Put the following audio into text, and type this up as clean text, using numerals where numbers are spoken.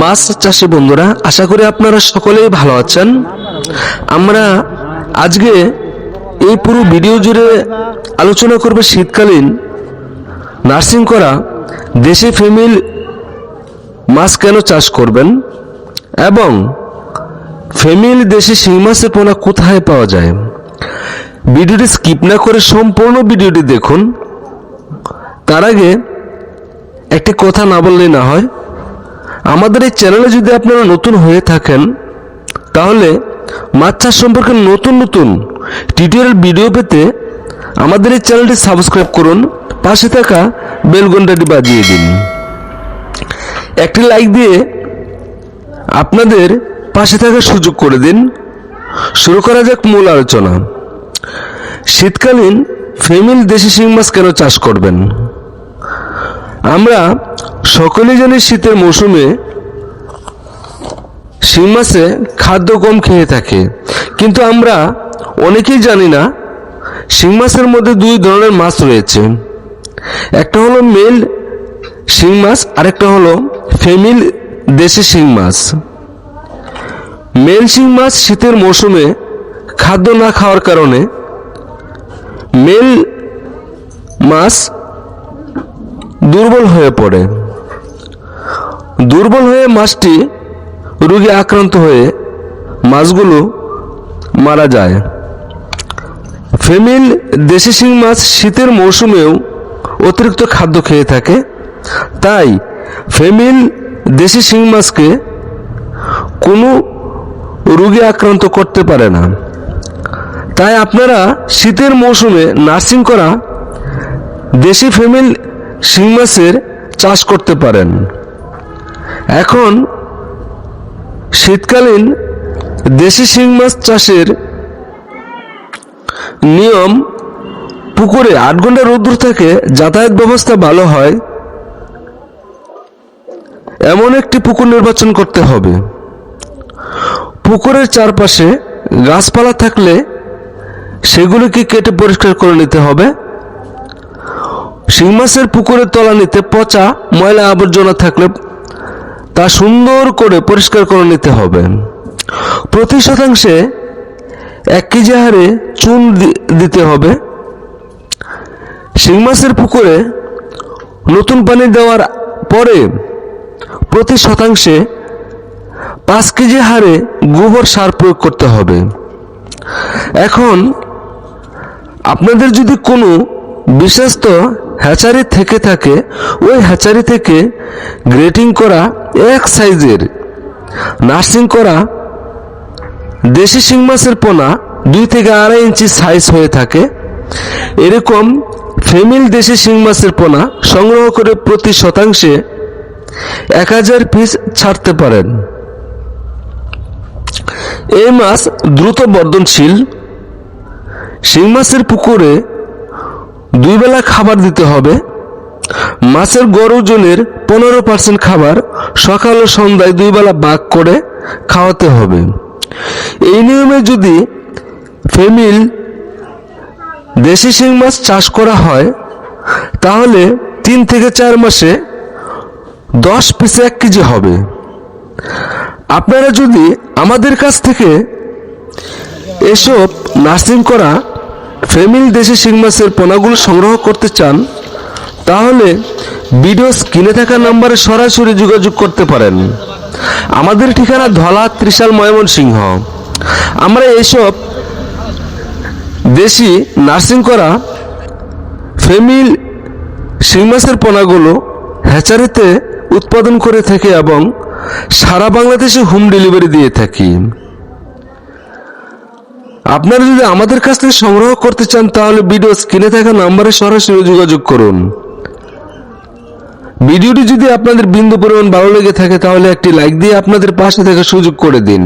মাছ চাষি বন্ধুরা, আশা করি আপনারা সকলেই ভালো আছেন। আমরা আজকে এই পুরো ভিডিও জুড়ে আলোচনা করব শীতকালীন নার্সিং করা দেশি ফিমেল মাছ কেন চাষ করবেন এবং ফিমেল দেশি শিং মাছের পোনা কোথায় পাওয়া যায়। ভিডিওটি স্কিপ না করে সম্পূর্ণ ভিডিওটি দেখুন। তার আগে একটি কথা না বললেই না হয়, আমাদের এই চ্যানেলে যদি আপনারা নতুন হয়ে থাকেন তাহলে মাছ চাষ সম্পর্কে নতুন নতুন টিউটোরিয়াল ভিডিও পেতে আমাদের এই চ্যানেলটি সাবস্ক্রাইব করুন, পাশে থাকা বেল ঘন্টাটি বাজিয়ে দিন। একটি লাইক দিয়ে আপনাদের পাশে থাকার সুযোগ করে দিন। শুরু করা যাক মূল আলোচনা। শীতকালীন ফিমেল দেশি শিং মাছ কেন চাষ করবেন। আমরা সকলেই জানি শীতের মৌসুমে শিং মাছে খাদ্য কম খেয়ে থাকে, কিন্তু আমরা অনেকেই জানি না শিং মাছের মধ্যে দুই ধরনের মাছ রয়েছে। একটা হলো মেল শিং মাছ, আরেকটা হলো ফিমেল দেশি শিং মাছ। মেল শিং মাছ শীতের মৌসুমে খাদ্য না খাওয়ার কারণে মেল মাছ দুর্বল হয়ে পড়ে। দুর্বল হয়ে মাছটি রোগে আক্রান্ত হয়ে মাছগুলো মারা যায়। ফিমেল দেশি শিং মাছ শীতের মৌসুমেও অতিরিক্ত খাদ্য খেয়ে থাকে, তাই ফিমেল দেশি শিং মাছকে কোনো রোগে আক্রান্ত করতে পারে না। তাই আপনারা শীতের মৌসুমে নার্সিং করা দেশি ফিমেল শিং মাছের চাষ করতে পারেন। এখন শীতকালীন দেশি শিং মাছ চাষের নিয়ম, পুকুরে 8 ঘন্টা রোদ্দুর থেকে যাতায়াত ব্যবস্থা ভালো হয় এমন একটি পুকুর নির্বাচন করতে হবে। পুকুরের চারপাশে গাছপালা থাকলে সেগুলিকে কেটে পরিষ্কার করে নিতে হবে। শিং মাছের পুকুরের তলানিতে পচা ময়লা আবর্জনা থাকলে তা সুন্দর করে পরিষ্কার করে নিতে হবে। প্রতি শতাংশে 1 কেজি হারে চুন দিতে হবে। শিং মাছের পুকুরে নতুন পানি দেওয়ার পরে প্রতি শতাংশে 5 কেজি হারে গোবর সার প্রয়োগ করতে হবে। এখন আপনাদের যদি কোনো বিশ্বস্ত হ্যাচারি থেকে থাকে, ওই হ্যাচারি থেকে গ্রেটিং করা এক সাইজের নার্সিং করা দেশি শিং মাছের পোনা 2 থেকে 2.5 ইঞ্চি সাইজ হয়ে থাকে, এরকম ফিমেল দেশি শিং মাছের পোনা সংগ্রহ করে প্রতি শতাংশে 1000 পিস ছাড়তে পারেন। এই মাছ দ্রুত বর্ধনশীল। শিং মাছের পুকুরে 2 বেলা খাবার দিতে হবে। মাছের গড় ওজনের 15% খাবার সকাল ও সন্ধ্যায় 2 বেলা ভাগ করে খাওয়াতে হবে। এই নিয়মে যদি ফিমেল দেশি শিং মাছ চাষ করা হয় তাহলে 3 থেকে 4 মাসে 10 পিসে 1 কেজি হবে। আপনারা যদি আমাদের কাছ থেকে এসব নার্সিং করা ফিমেল দেশি শিং মাছের পোনাগুলো সংগ্রহ করতে চান তাহলে ভিডিও স্ক্রিনে থাকা নম্বরে সরাসরি যোগাযোগ করতে পারেন। আমাদের ঠিকানা ধলা, ত্রিশাল, ময়মনসিংহ। আমরা এসব দেশি নার্সিং করা ফিমেল শিং মাছের পোনাগুলো হ্যাচারিতে উৎপাদন করে থাকি এবং সারা বাংলাদেশে হোম ডেলিভারি দিয়ে থাকি। আপনারা যদি আমাদের কাছ থেকে সংগ্রহ করতে চান তাহলে ভিডিও স্ক্রিনে থাকা নম্বরে সরাসরি যোগাযোগ করুন। ভিডিওটি যদি আপনাদের বিন্দু পরিমাণ ভালো লেগে থাকে তাহলে একটি লাইক দিয়ে আপনাদের পাশে থাকার সুযোগ করে দিন।